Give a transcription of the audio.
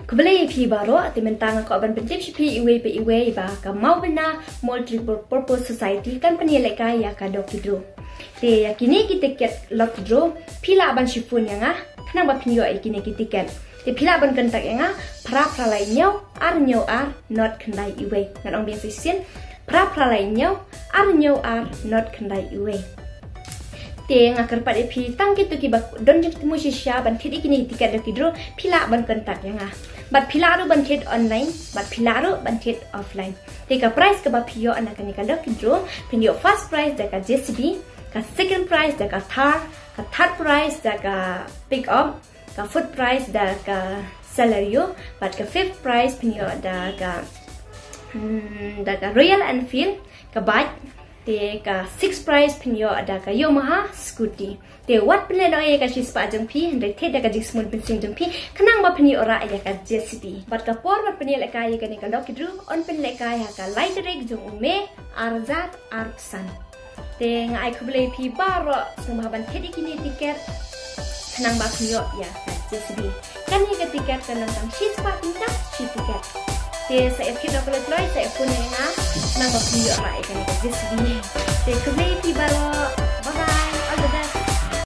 Kebeli pi baro ati mentang ko ban pentip pi iwe ba ka mau bena multi purpose society kan penilai ya ka dok tidro. Te yakini kita ket lot tidro pila ban shifun yang kenapa pinyo yakini kita ket. Te pila ban kentak yang pra lai nyau ar not kendai iwe. Ngan ong biasa sin pra lai nyau ar not kendai iwe. Te ngakar pada pi tang gitu kiba don jeng temu sisya ban kit ikini tiket dok tidro pila ban kentak yang But pilaro bantet online, but pilaro bantet offline. Teka price ke bapio anak ni kalau kidro, pinyo first price deka JCB, ka second price deka third, ka third price deka pick up, ka fourth price deka salario, but ka fifth price pinyo deka Royal Enfield, ka bike, teka sixth price pinyo deka Yamaha scooty. Te wat pele doi ka sis pa jeng pi ndai the da ka jik smul pensing jeng pi kanang ba phani ora ya ka JCB bat ka por bat phani le ka ya ka ni ka dok kidru on pen le ka ya ka light reg jong ume arzat arsan te ngai khble pi baro sung ban thedi kini tiket kanang ba phani ya ka JCB kan ni ka tiket kanang tang sis pa tinta si tiket te saya kira kalau saya pun yang nang ba phani ora ya ka ni ka JCB te khble pi baro